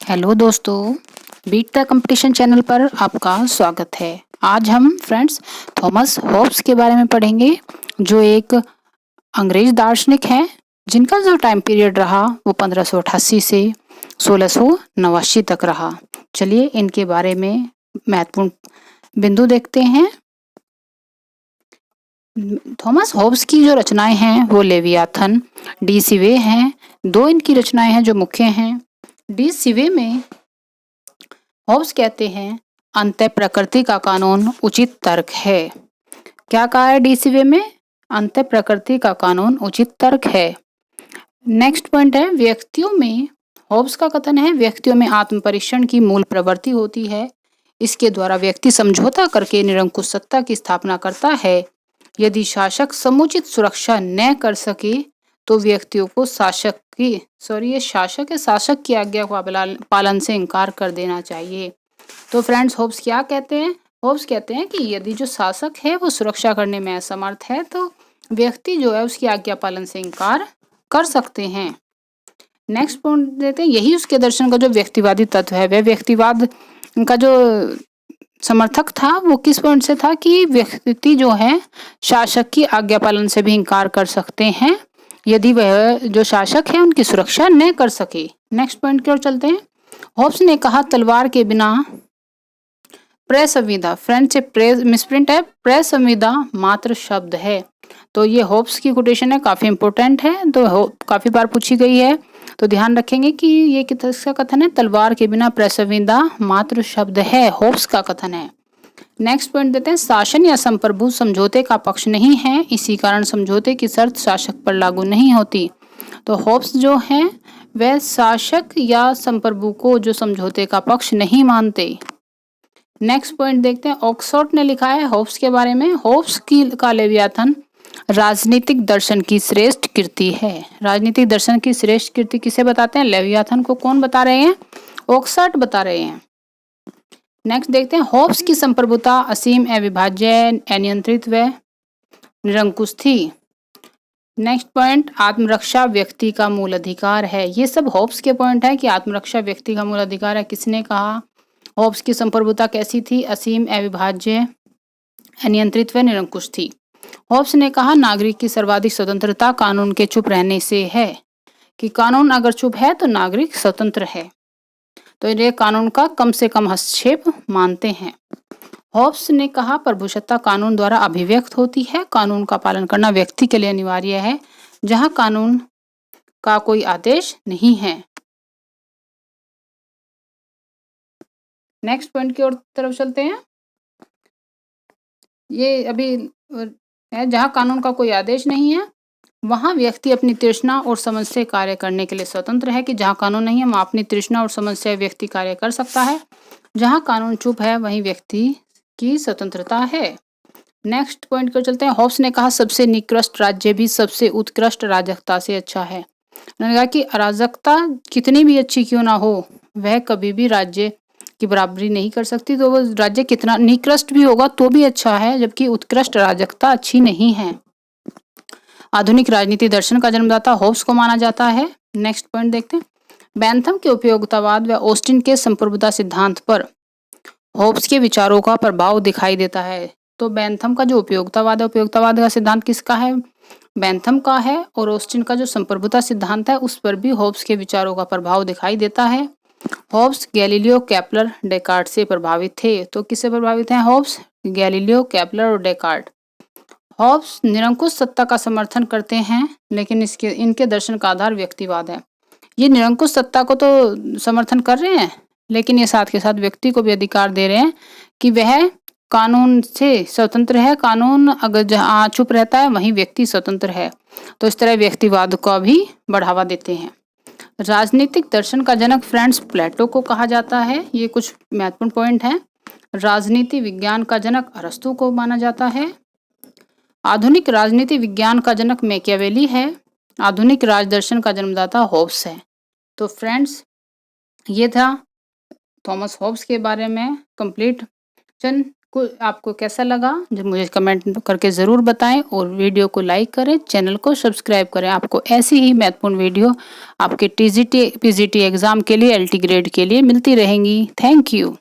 Hello दोस्तों, beat the competition channel पर आपका स्वागत है। आज हम फ्रेंड्स थॉमस होब्स के बारे में पढ़ेंगे, जो एक अंग्रेज दार्शनिक हैं, जिनका जो टाइम पीरियड रहा वो 1588 से 1689 तक रहा। चलिए इनके बारे में महत्वपूर्ण बिंदु देखते हैं। थॉमस होब्स की जो रचनाएं हैं वो लेवियाथन, डी सिवे हैं। दो इनकी रचनाएं हैं जो मुख्य हैं। डी सिवे में होब्स कहते हैं अंतः प्रकृति का कानून उचित तर्क है। क्या कहा है डी सिवे में? अंतः प्रकृति का कानून उचित तर्क है। नेक्स्ट पॉइंट है व्यक्तियों में, होब्स का कथन है व्यक्तियों में आत्म परीक्षण की मूल प्रवृत्ति होती है। इसके द्वारा व्यक्ति समझौता करके निरंकुश सत्ता की स्थापना करता है। यदि शासक समुचित सुरक्षा न कर सके तो व्यक्तियों को शासक की आज्ञा का पालन से इनकार कर देना चाहिए। तो फ्रेंड्स होब्स क्या कहते हैं? होब्स कहते हैं कि यदि जो शासक है वो सुरक्षा करने में असमर्थ है तो व्यक्ति जो है उसकी आज्ञा पालन से इनकार कर सकते हैं। नेक्स्ट पॉइंट देते हैं, यही उसके दर्शन का जो व्यक्तिवादी तत्व है, वह व्यक्तिवाद का जो समर्थक था वो किस पॉइंट से था कि व्यक्ति जो है शासक की आज्ञा पालन से भी इनकार कर सकते हैं यदि वह जो शासक है उनकी सुरक्षा न कर सके। नेक्स्ट पॉइंट की ओर चलते हैं। होब्स ने कहा तलवार के बिना प्रसंविदा, फ्रेंड से मिसप्रिंट है, प्रसंविदा मात्र शब्द है। तो ये होब्स की कोटेशन है, काफी इंपॉर्टेंट है, तो काफी बार पूछी गई है, तो ध्यान रखेंगे कि ये किसका कथन है? तलवार के बिना प्रसंविदा मात्र शब्द है, होब्स का कथन है। नेक्स्ट पॉइंट देते हैं, शासन या संप्रभु समझौते का पक्ष नहीं है, इसी कारण समझौते की शर्त शासक पर लागू नहीं होती। तो होब्स जो है वह शासक या संप्रभु को जो समझौते का पक्ष नहीं मानते। नेक्स्ट पॉइंट देखते हैं, ऑक्सफोर्ड ने लिखा है होब्स के बारे में, होब्स की का लेवियाथन राजनीतिक दर्शन की श्रेष्ठ कृति है। राजनीतिक दर्शन की श्रेष्ठ कृति किसे बताते हैं? लेवियाथन को। कौन बता रहे हैं? ऑक्सफोर्ड बता रहे हैं। नेक्स्ट देखते हैं, होब्स की संप्रभुता असीम, अविभाज्य, अनियंत्रित व निरंकुश थी। नेक्स्ट पॉइंट, आत्मरक्षा व्यक्ति का मूल अधिकार है। ये सब होब्स के पॉइंट है कि आत्मरक्षा व्यक्ति का मूल अधिकार है। किसने कहा? होब्स की संप्रभुता कैसी थी? असीम, अविभाज्य, अनियंत्रित व निरंकुश थी। होब्स ने कहा नागरिक की सर्वाधिक स्वतंत्रता कानून के चुप रहने से है, कि कानून अगर चुप है तो नागरिक स्वतंत्र है, तो ये कानून का कम से कम हस्तक्षेप मानते हैं। होब्स ने कहा प्रभुसत्ता कानून द्वारा अभिव्यक्त होती है, कानून का पालन करना व्यक्ति के लिए अनिवार्य है, जहां कानून का कोई आदेश नहीं है। नेक्स्ट पॉइंट की ओर तरफ चलते हैं। ये अभी है, जहां कानून का कोई आदेश नहीं है वहां व्यक्ति अपनी तृष्णा और समझ से कार्य करने के लिए स्वतंत्र है, कि जहां कानून नहीं है वहां अपनी तृष्णा और समझ से व्यक्ति कार्य कर सकता है। जहां कानून चुप है वहीं व्यक्ति की स्वतंत्रता है। नेक्स्ट पॉइंट पर चलते हैं। होब्स ने कहा सबसे निकृष्ट राज्य भी सबसे उत्कृष्ट अराजकता से अच्छा है। उन्होंने कहा कि अराजकता कितनी भी अच्छी क्यों ना हो वह कभी भी राज्य की बराबरी नहीं कर सकती, तो वो राज्य कितना निकृष्ट भी होगा तो भी अच्छा है, जबकि उत्कृष्ट अराजकता अच्छी नहीं है। आधुनिक राजनीति दर्शन का जन्मदाता होब्स को माना जाता है। नेक्स्ट पॉइंट देखते हैं, बैंथम के उपयोगितावाद व ऑस्टिन के संप्रभुता सिद्धांत पर होब्स के विचारों का प्रभाव दिखाई देता है। तो बैंथम का जो उपयोगितावाद है, उपयोगितावाद का सिद्धांत किसका है? बैंथम का है। और ऑस्टिन का जो संप्रभुता सिद्धांत है उस पर भी होब्स के विचारों का प्रभाव दिखाई देता है। होब्स गैलीलियो, केपलर, डेकार्ट से प्रभावित थे। तो किससे प्रभावित हैं होब्स? गैलीलियो, केपलर और डेकार्ट। होब्स निरंकुश सत्ता का समर्थन करते हैं, लेकिन इनके दर्शन का आधार व्यक्तिवाद है। ये निरंकुश सत्ता को तो समर्थन कर रहे हैं, लेकिन ये साथ के साथ व्यक्ति को भी अधिकार दे रहे हैं कि वह कानून से स्वतंत्र है। कानून अगर जहाँ चुप रहता है वहीं व्यक्ति स्वतंत्र है, तो इस तरह व्यक्तिवाद को भी बढ़ावा देते हैं। राजनीतिक दर्शन का जनक फ्रेंड्स प्लेटो को कहा जाता है। ये कुछ महत्वपूर्ण पॉइंट हैं। राजनीति विज्ञान का जनक अरस्तु को माना जाता है। आधुनिक राजनीति विज्ञान का जनक मैकियावेली है। आधुनिक राजदर्शन का जन्मदाता होब्स है। तो फ्रेंड्स ये था थॉमस होब्स के बारे में कंप्लीट। को आपको कैसा लगा जो मुझे कमेंट करके ज़रूर बताएं और वीडियो को लाइक करें, चैनल को सब्सक्राइब करें। आपको ऐसी ही महत्वपूर्ण वीडियो आपके टीजीटी पीजीटी एग्जाम के लिए एलटी ग्रेड के लिए मिलती रहेंगी। Thank you.